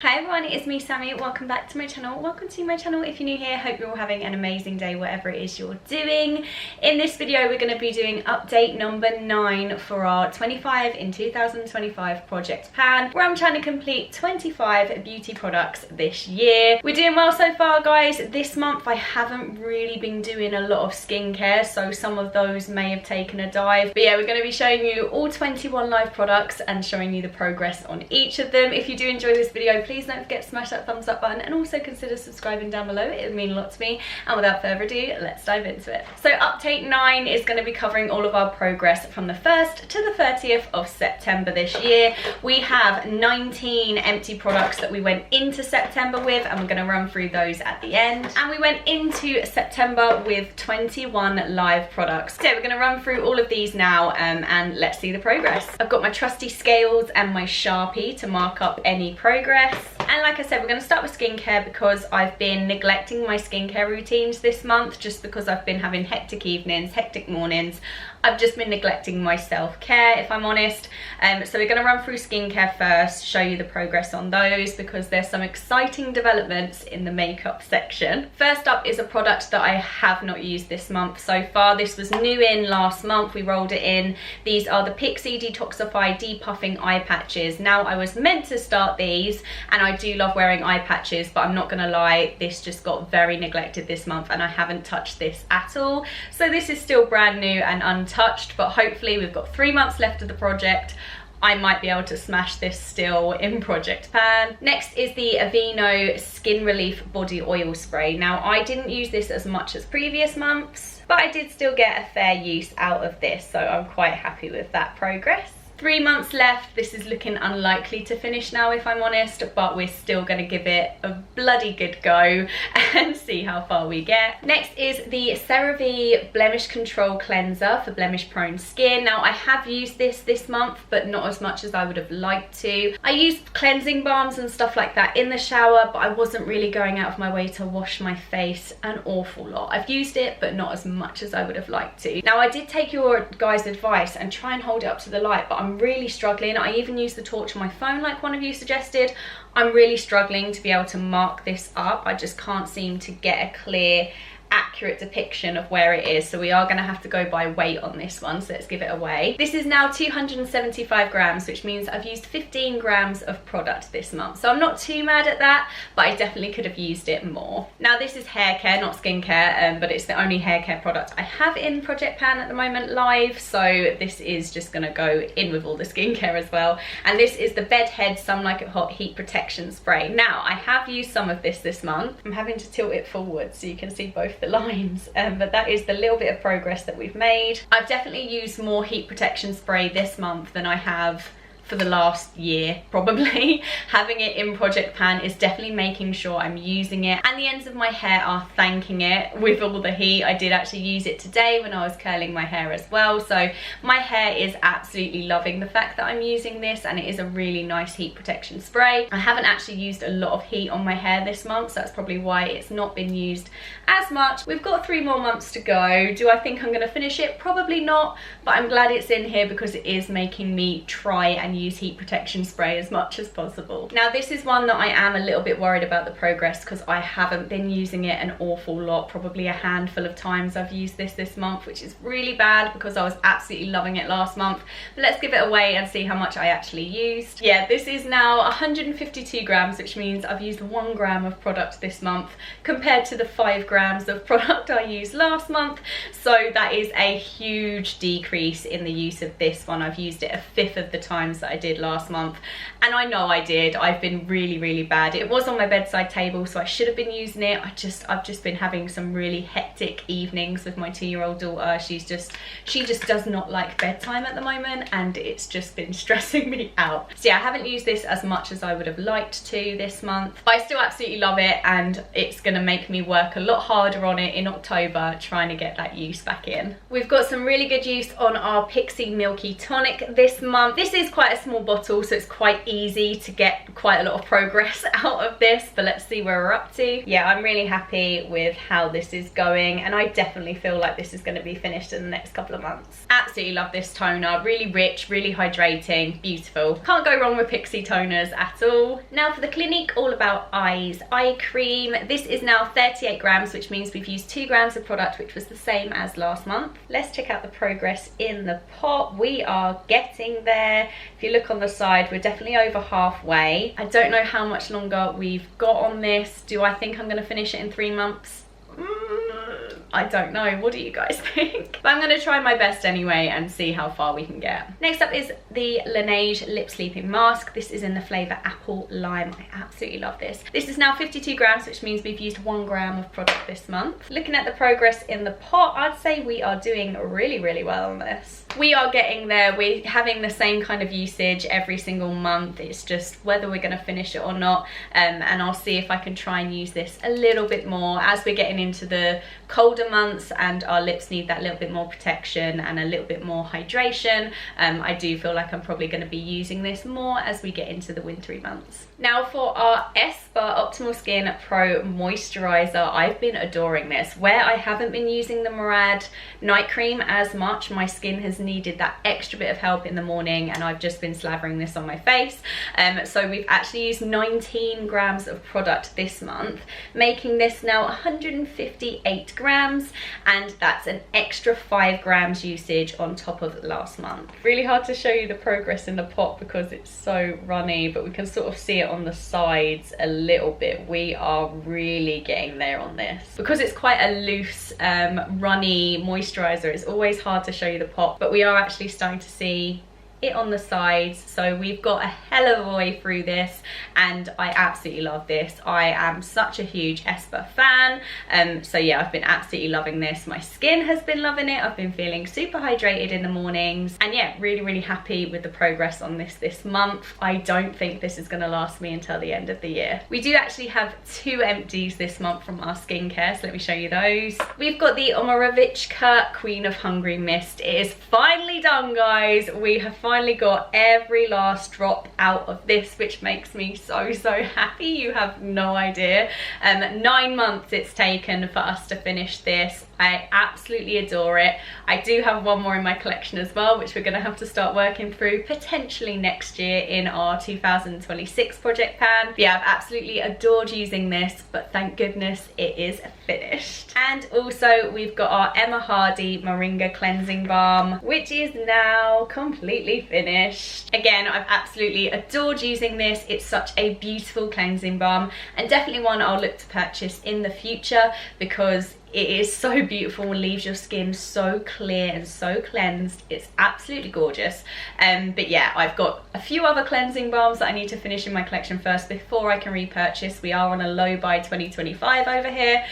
Hi everyone, it's me Sammy. Welcome back to my channel. Welcome to my channel if you're new here. Hope you're all having an amazing day whatever it is you're doing. In this video we're going to be doing update number 9 for our 25 in 2025 project plan, where I'm trying to complete 25 beauty products this year. We're doing well so far, guys. This month I haven't really been doing a lot of skincare, so some of those may have taken a dive. But yeah, we're going to be showing you all 21 live products and showing you the progress on each of them. If you do enjoy this video, please don't forget to smash that thumbs up button and also consider subscribing down below. It would mean a lot to me. And without further ado, let's dive into it. So update 9 is going to be covering all of our progress from the 1st to the 30th of September this year. We have 19 empty products that we went into September with, and we're going to run through those at the end. And we went into September with 21 live products. So we're going to run through all of these now and let's see the progress. I've got my trusty scales and my Sharpie to mark up any progress. And like I said, we're going to start with skincare because I've been neglecting my skincare routines this month just because I've been having hectic evenings, hectic mornings. I've just been neglecting my self-care, if I'm honest. So we're going to run through skincare first, show you the progress on those because there's some exciting developments in the makeup section. First up is a product that I have not used this month so far. This was new in last month. We rolled it in. These are the Pixi Detoxify Depuffing Eye Patches. Now, I was meant to start these, and I do love wearing eye patches, but I'm not going to lie, this just got very neglected this month and I haven't touched this at all. So this is still brand new and untouched, but hopefully we've got 3 months left of the project. I might be able to smash this still in project pan. Next is the Aveeno Skin Relief Body Oil Spray. Now, I didn't use this as much as previous months, but I did still get a fair use out of this, so I'm quite happy with that progress. 3 months left. This is looking unlikely to finish now, if I'm honest, but we're still going to give it a bloody good go and see how far we get. Next is the CeraVe Blemish Control Cleanser for blemish prone skin. Now, I have used this month, but not as much as I would have liked to. I used cleansing balms and stuff like that in the shower, but I wasn't really going out of my way to wash my face an awful lot. I've used it, but not as much as I would have liked to. Now, I did take your guys' advice and try and hold it up to the light, but I'm really struggling. I even used the torch on my phone like one of you suggested. I'm really struggling to be able to mark this up. I just can't seem to get a clear, accurate depiction of where it is, so we are going to have to go by weight on this one, so let's give it away. This is now 275 grams, which means I've used 15 grams of product this month, so I'm not too mad at that, but I definitely could have used it more. Now, this is hair care, not skincare, but it's the only hair care product I have in project pan at the moment live, so this is just going to go in with all the skincare as well. And this is the Bedhead Some Like It Hot Heat Protection Spray. Now, I have used some of this month. I'm having to tilt it forward so you can see both the lines, but that is the little bit of progress that we've made. I've definitely used more heat protection spray this month than I have for the last year, probably. Having it in project pan is definitely making sure I'm using it, and the ends of my hair are thanking it with all the heat. I did actually use it today when I was curling my hair as well, so my hair is absolutely loving the fact that I'm using this, and it is a really nice heat protection spray. I haven't actually used a lot of heat on my hair this month, so that's probably why it's not been used as much. We've got 3 more months to go. Do I think I'm going to finish it? Probably not, but I'm glad it's in here because it is making me try and use heat protection spray as much as possible. Now, this is one that I am a little bit worried about the progress because I haven't been using it an awful lot. Probably a handful of times I've used this month, which is really bad because I was absolutely loving it last month. But let's give it away and see how much I actually used. Yeah, this is now 152 grams, which means I've used 1 gram of product this month compared to the 5 grams of product I used last month. So that is a huge decrease in the use of this one. I've used it 1/5 of the times that I did last month, and I know I did. I've been really bad. It was on my bedside table, so I should have been using it. I've just been having some really hectic evenings with my 2-year-old daughter. She just does not like bedtime at the moment, and it's just been stressing me out. So yeah, I haven't used this as much as I would have liked to this month, but I still absolutely love it, and it's gonna make me work a lot harder on it in October, trying to get that use back in. We've got some really good use on our Pixi Milky Tonic this month. This is quite a quite a small bottle, so it's quite easy to get quite a lot of progress out of this, but let's see where we're up to. Yeah, I'm really happy with how this is going, and I definitely feel like this is going to be finished in the next couple of months. Absolutely love this toner. Really rich, really hydrating, beautiful. Can't go wrong with Pixie toners at all. Now for the Clinique All About Eyes eye cream. This is now 38 grams, which means we've used 2 grams of product, which was the same as last month. Let's check out the progress in the pot. We are getting there. If you look on the side, we're definitely over halfway. I don't know how much longer we've got on this. Do I think I'm going to finish it in 3 months? I don't know. What do you guys think? But I'm going to try my best anyway and see how far we can get. Next up is the Laneige Lip Sleeping Mask. This is in the flavour Apple Lime. I absolutely love this. This is now 52 grams, which means we've used 1 gram of product this month. Looking at the progress in the pot, I'd say we are doing really, really well on this. We are getting there. We're having the same kind of usage every single month. It's just whether we're going to finish it or not. And I'll see if I can try and use this a little bit more as we're getting into the colder months and our lips need that little bit more protection and a little bit more hydration. I do feel like I'm probably going to be using this more as we get into the wintry months. Now for our Esper Optimal Skin Pro Moisturizer, I've been adoring this. Where I haven't been using the Murad night cream as much, my skin has needed that extra bit of help in the morning and I've just been slavering this on my face. So we've actually used 19 grams of product this month, making this now 158 grams, and that's an extra 5 grams usage on top of last month. Really hard to show you the progress in the pot because it's so runny, but we can sort of see it on the sides a little bit. We are really getting there on this. Because it's quite a loose, runny moisturizer, it's always hard to show you the pot, but we are actually starting to see it on the sides. So we've got a hell of a way through this and I absolutely love this. I am such a huge Esper fan. So yeah, I've been absolutely loving this. My skin has been loving it. I've been feeling super hydrated in the mornings, and yeah, really, really happy with the progress on this month. I don't think this is going to last me until the end of the year. We do actually have 2 empties this month from our skincare, so let me show you those. We've got the Omarovichka Queen of Hungry Mist. It is finally done, guys. We have finally got every last drop out of this, which makes me so happy. You have no idea. 9 months it's taken for us to finish this. I absolutely adore it. I do have one more in my collection as well, which we're going to have to start working through potentially next year in our 2026 project plan. But yeah, I've absolutely adored using this, but thank goodness it is finished. And also we've got our Emma Hardy Moringa Cleansing Balm, which is now completely finished. Again, I've absolutely adored using this. It's such a beautiful cleansing balm and definitely one I'll look to purchase in the future because it is so beautiful and leaves your skin so clear and so cleansed. It's absolutely gorgeous. But yeah, I've got a few other cleansing balms that I need to finish in my collection first before I can repurchase. We are on a low buy 2025 over here,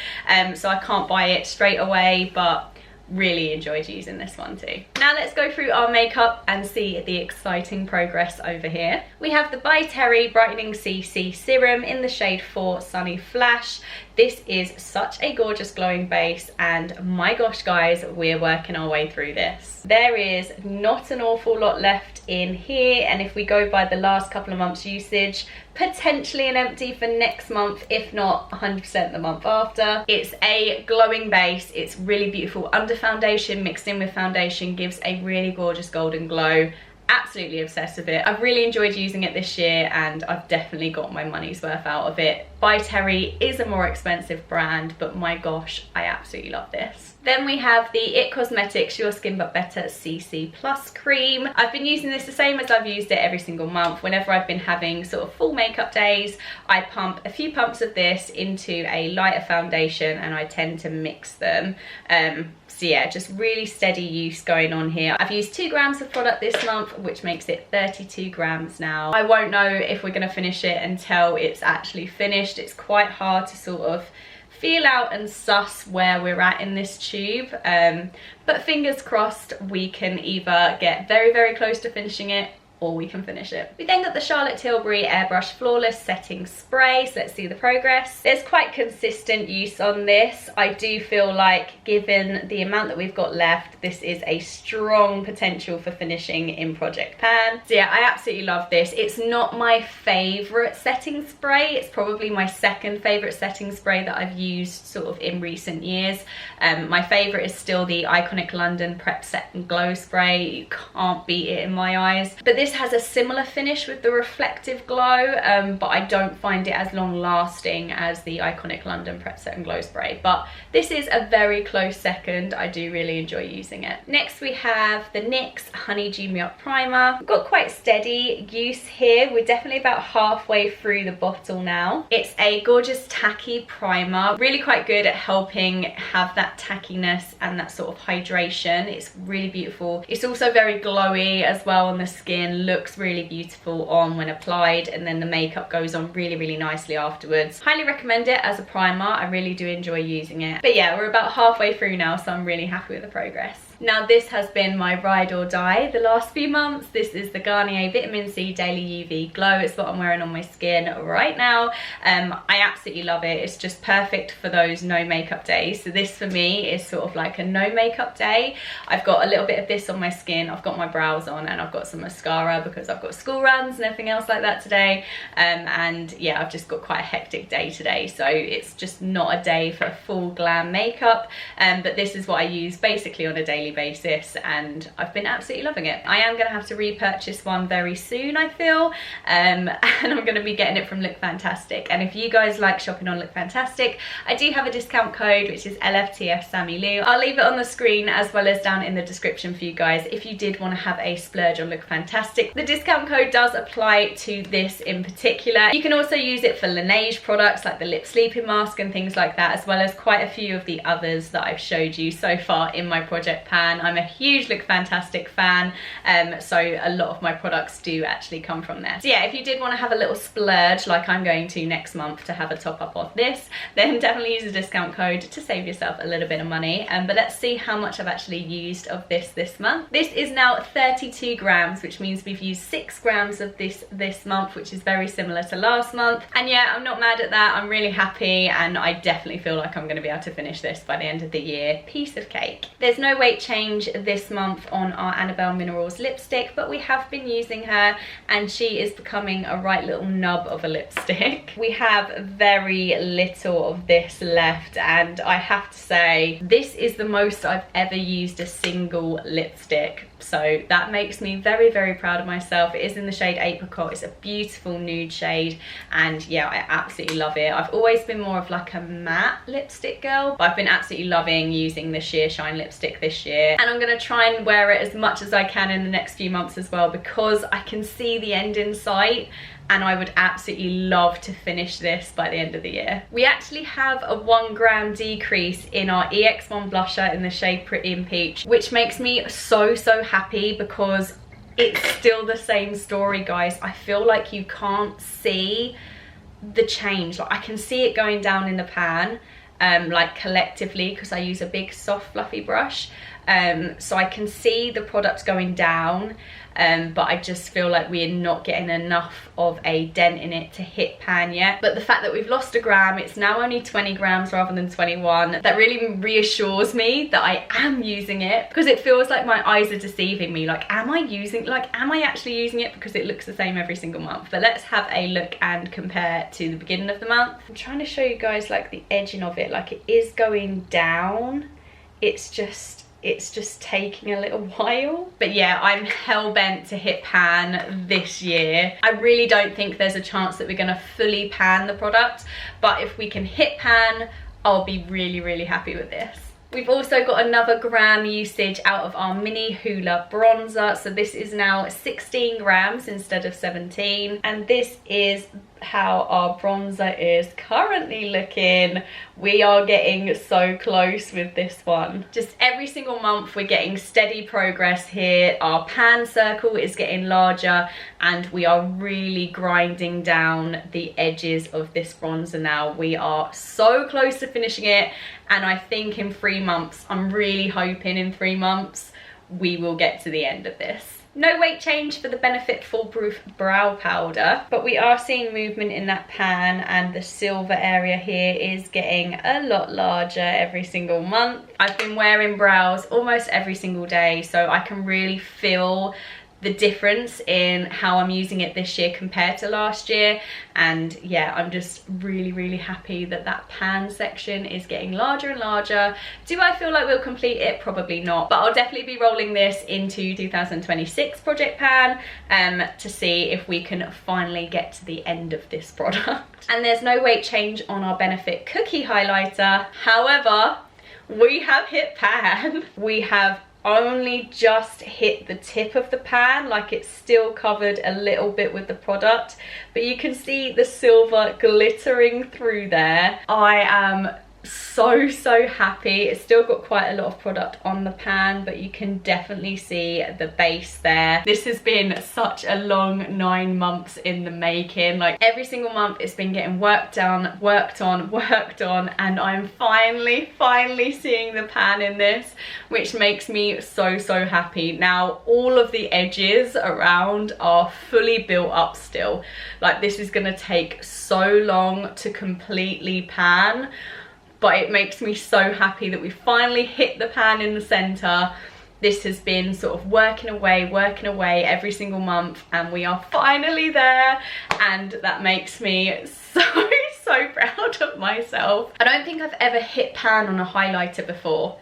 so I can't buy it straight away, but really enjoyed using this one too. Now let's go through our makeup and see the exciting progress over here. We have the By Terry Brightening CC Serum in the shade 4 Sunny Flash. This is such a gorgeous glowing base, and my gosh guys, we're working our way through this. There is not an awful lot left in here, and if we go by the last couple of months usage, potentially an empty for next month, if not 100% the month after. It's a glowing base. It's really beautiful under foundation, mixed in with foundation, gives a really gorgeous golden glow. Absolutely obsessed with it. I've really enjoyed using it this year and I've definitely got my money's worth out of it. By Terry is a more expensive brand, but my gosh, I absolutely love this. Then we have the IT Cosmetics Your Skin But Better CC Plus Cream. I've been using this the same as I've used it every single month. Whenever I've been having sort of full makeup days, I pump a few pumps of this into a lighter foundation and I tend to mix them. So yeah, just really steady use going on here. I've used 2 grams of product this month, which makes it 32 grams now. I won't know if we're gonna finish it until it's actually finished. It's quite hard to sort of feel out and suss where we're at in this tube, but fingers crossed we can either get very close to finishing it or we can finish it. We then got the Charlotte Tilbury Airbrush Flawless Setting Spray, so let's see the progress. There's quite consistent use on this. I do feel like, given the amount that we've got left, this is a strong potential for finishing in Project Pan. So yeah, I absolutely love this. It's not my favourite setting spray. It's probably my second favourite setting spray that I've used sort of in recent years. My favourite is still the Iconic London Prep Set and Glow Spray. You can't beat it in my eyes. But this has a similar finish with the reflective glow, but I don't find it as long lasting as the Iconic London Prep Set and Glow Spray. But this is a very close second. I do really enjoy using it. Next we have the NYX Honeydew Me Up Primer. We've got quite steady use here. We're definitely about halfway through the bottle now. It's a gorgeous tacky primer, really quite good at helping have that tackiness and that sort of hydration. It's really beautiful. It's also very glowy as well on the skin, looks really beautiful on when applied, and then the makeup goes on really, really nicely afterwards. Highly recommend it as a primer. I really do enjoy using it. But yeah, we're about halfway through now, so I'm really happy with the progress. Now this has been my ride or die the last few months. This is the Garnier Vitamin C Daily UV Glow. It's what I'm wearing on my skin right now. I absolutely love it. It's just perfect for those no makeup days. So this for me is sort of like a no makeup day. I've got a little bit of this on my skin, I've got my brows on, and I've got some mascara because I've got school runs and everything else like that today. And yeah, I've just got quite a hectic day today, so it's just not a day for full glam makeup. But this is what I use basically on a daily basis, and I've been absolutely loving it. I am going to have to repurchase one very soon, I feel, and I'm going to be getting it from Look Fantastic. And if you guys like shopping on Look Fantastic, I do have a discount code which is LFTF Sammy Lou. I'll leave it on the screen as well as down in the description for you guys if you did want to have a splurge on Look Fantastic. The discount code does apply to this in particular. You can also use it for Laneige products like the lip sleeping mask and things like that, as well as quite a few of the others that I've showed you so far in my Project Pan. I'm a huge Look Fantastic fan, so a lot of my products do actually come from there. So yeah, if you did want to have a little splurge like I'm going to next month to have a top up of this, then definitely use the discount code to save yourself a little bit of money. But let's see how much I've actually used of this month. This is now 32 grams, which means we've used 6 grams of this month, which is very similar to last month. And yeah, I'm not mad at that. I'm really happy, and I definitely feel like I'm going to be able to finish this by the end of the year. Piece of cake. There's no weight change this month on our Annabelle Minerals lipstick, but we have been using her and she is becoming a right little nub of a lipstick. We have very little of this left, and I have to say this is the most I've ever used a single lipstick, so that makes me very, very proud of myself. It is in the shade Apricot. It's a beautiful nude shade, and yeah, I absolutely love it. I've always been more of like a matte lipstick girl, but I've been absolutely loving using the Sheer Shine lipstick this year, and I'm going to try and wear it as much as I can in the next few months as well, because I can see the end in sight and I would absolutely love to finish this by the end of the year. We actually have a 1 gram decrease in our EX1 blusher in the shade Pretty in Peach, which makes me so happy, because it's still the same story, guys. I feel like you can't see the change. Like, I can see it going down in the pan, like collectively, because I use a big soft fluffy brush, so I can see the product going down, but I just feel like we're not getting enough of a dent in it to hit pan yet. But the fact that we've lost a gram, it's now only 20 grams rather than 21, that really reassures me that I am using it, because it feels like my eyes are deceiving me. Like, am I actually using it? Because it looks the same every single month. But let's have a look and compare to the beginning of the month. I'm trying to show you guys like the edging of it, like it is going down. It's just taking a little while. But yeah, I'm hell-bent to hit pan this year. I really don't think there's a chance that we're gonna fully pan the product, but if we can hit pan, I'll be really, really happy with this. We've also got another gram usage out of our mini Hoola bronzer. So this is now 16 grams instead of 17. And this is how our bronzer is currently looking. We are getting so close with this one. Just every single month we're getting steady progress here. Our pan circle is getting larger, and we are really grinding down the edges of this bronzer now. We are so close to finishing it, and I think in 3 months, I'm really hoping in 3 months we will get to the end of this. No weight change for the Benefit Foolproof Brow Powder, but we are seeing movement in that pan, and the silver area here is getting a lot larger every single month. I've been wearing brows almost every single day, so I can really feel the difference in how I'm using it this year compared to last year. And yeah, I'm just really happy that that pan section is getting larger and larger. Do I feel like we'll complete it? Probably not, but I'll definitely be rolling this into 2026 project pan to see if we can finally get to the end of this product. And there's no weight change on our Benefit Cookie Highlighter. However, we have hit pan. We have only just hit the tip of the pan, like it's still covered a little bit with the product, but you can see the silver glittering through there. I am so happy. It's still got quite a lot of product on the pan, but you can definitely see the base there. This has been such a long 9 months in the making. Like every single month it's been getting worked on, and I'm finally seeing the pan in this, which makes me so happy. Now all of the edges around are fully built up still. Like this is gonna take so long to completely pan, but it makes me so happy that we finally hit the pan in the center. This has been sort of working away every single month, and we are finally there, and that makes me so proud of myself. I don't think I've ever hit pan on a highlighter before.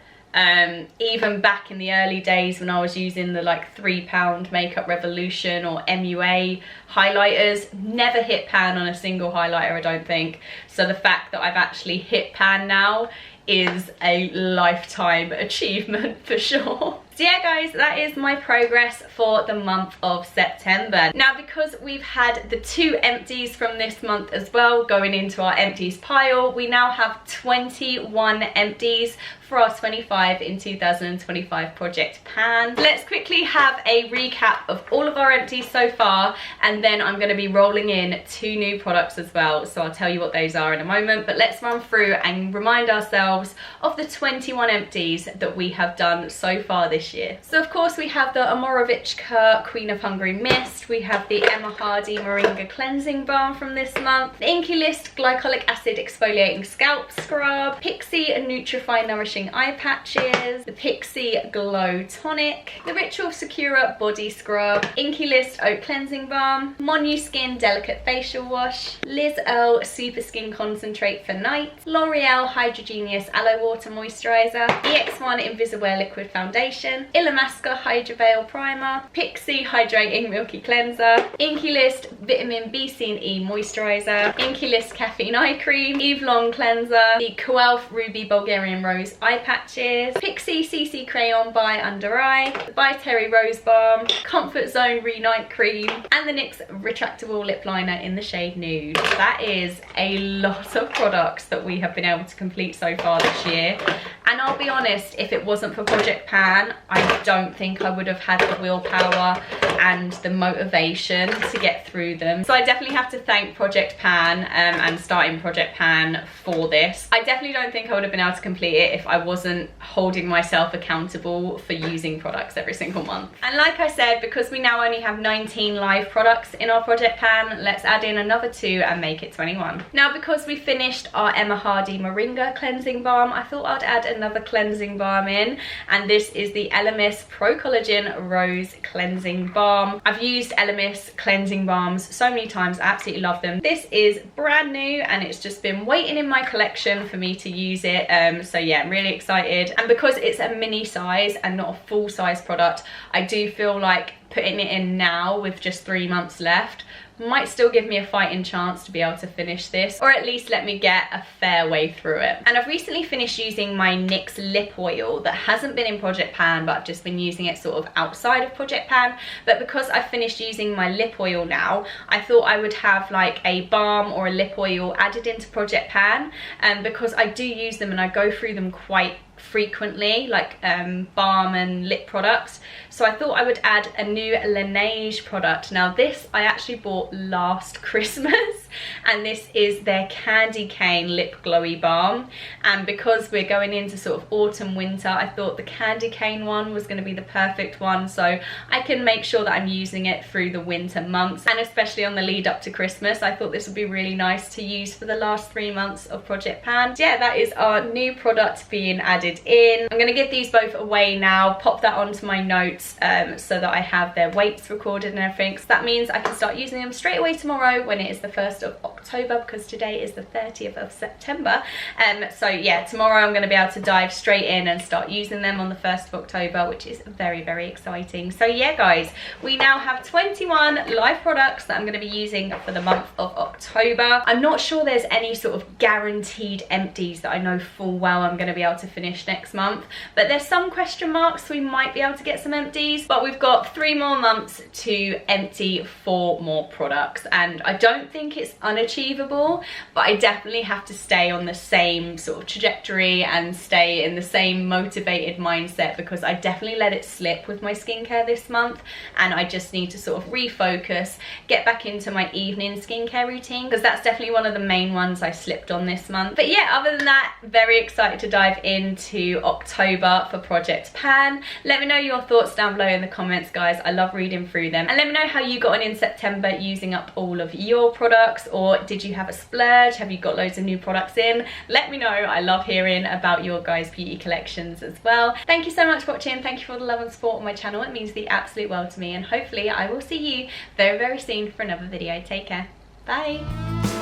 Even back in the early days when I was using the like £3 Makeup Revolution or MUA highlighters, never hit pan on a single highlighter, I don't think. So the fact that I've actually hit pan now is a lifetime achievement for sure. So yeah guys, that is my progress for the month of September. Now because we've had the 2 empties from this month as well going into our empties pile, we now have 21 empties for our 25 in 2025 project pan. Let's quickly have a recap of all of our empties so far, and then I'm going to be rolling in 2 new products as well, so I'll tell you what those are in a moment. But let's run through and remind ourselves of the 21 empties that we have done so far this year. So of course we have the Amorovichka Queen of Hungary Mist, we have the Emma Hardy Moringa Cleansing Balm from this month, the Inky List Glycolic Acid Exfoliating Scalp Scrub, Pixie Nutrify Nourishing Eye Patches, the Pixie Glow Tonic, the Ritual Secura Body Scrub, Inky List Oat Cleansing Balm, Monu Skin Delicate Facial Wash, Liz Earl Super Skin Concentrate for Night, L'Oreal Hydrogenius Aloe Water Moisturizer, EX1 Invisiwear Liquid Foundation, Illamasqua Hydra Veil Primer, Pixie Hydrating Milky Cleanser, Inky List Vitamin B, C and E Moisturizer, Inky List Caffeine Eye Cream, Eve Long Cleanser, the Coelf Ruby Bulgarian Rose Eye Patches, Pixie CC Crayon by Under Eye, the By Terry Rose Balm, Comfort Zone Re-Night Cream, and the NYX Retractable Lip Liner in the shade Nude. That is a lot of products that we have been able to complete so far this year. And I'll be honest, if it wasn't for Project Pan, I don't think I would have had the willpower and the motivation to get through them. So I definitely have to thank Project Pan and starting Project Pan for this. I definitely don't think I would have been able to complete it if I wasn't holding myself accountable for using products every single month. And like I said, because we now only have 19 live products in our Project Pan, let's add in another 2 and make it 21. Now because we finished our Emma Hardy Moringa Cleansing Balm, I thought I'd add another cleansing balm in, and this is the Elemis Pro Collagen Rose Cleansing Balm. I've used Elemis cleansing balms so many times, I absolutely love them. This is brand new and it's just been waiting in my collection for me to use it, so yeah, I'm really excited. And because it's a mini size and not a full size product, I do feel like putting it in now with just 3 months left might still give me a fighting chance to be able to finish this, or at least let me get a fair way through it. And I've recently finished using my NYX lip oil that hasn't been in Project Pan, but I've just been using it sort of outside of Project Pan. But because I've finished using my lip oil now, I thought I would have like a balm or a lip oil added into Project Pan, because I do use them and I go through them quite frequently, like balm and lip products. So I thought I would add a new Laneige product. Now this I actually bought last Christmas, and this is their Candy Cane Lip Glowy Balm. And because we're going into sort of autumn winter, I thought the Candy Cane one was going to be the perfect one, so I can make sure that I'm using it through the winter months, and especially on the lead up to Christmas. I thought this would be really nice to use for the last 3 months of Project Pan. So yeah, that is our new product being added in. I'm going to give these both away now, pop that onto my notes so that I have their weights recorded and everything. So that means I can start using them straight away tomorrow when it is the 1st of October, because today is the 30th of September. So yeah, tomorrow I'm going to be able to dive straight in and start using them on the 1st of October, which is very, very exciting. So yeah guys, we now have 21 live products that I'm going to be using for the month of October. I'm not sure there's any sort of guaranteed empties that I know full well I'm going to be able to finish next month, but there's some question marks, so we might be able to get some empties. But we've got 3 more months to empty 4 more products, and I don't think it's unachievable, but I definitely have to stay on the same sort of trajectory and stay in the same motivated mindset, because I definitely let it slip with my skincare this month, and I just need to sort of refocus, get back into my evening skincare routine, because that's definitely one of the main ones I slipped on this month. But yeah, other than that, very excited to dive into October for Project Pan. Let me know your thoughts down below in the comments, guys. I love reading through them, and let me know how you got on in September using up all of your products, or did you have a splurge? Have you got loads of new products in? Let me know. I love hearing about your guys' beauty collections as well. Thank you so much for watching. Thank you for all the love and support on my channel. It means the absolute world to me, and hopefully I will see you very, very soon for another video. Take care. Bye.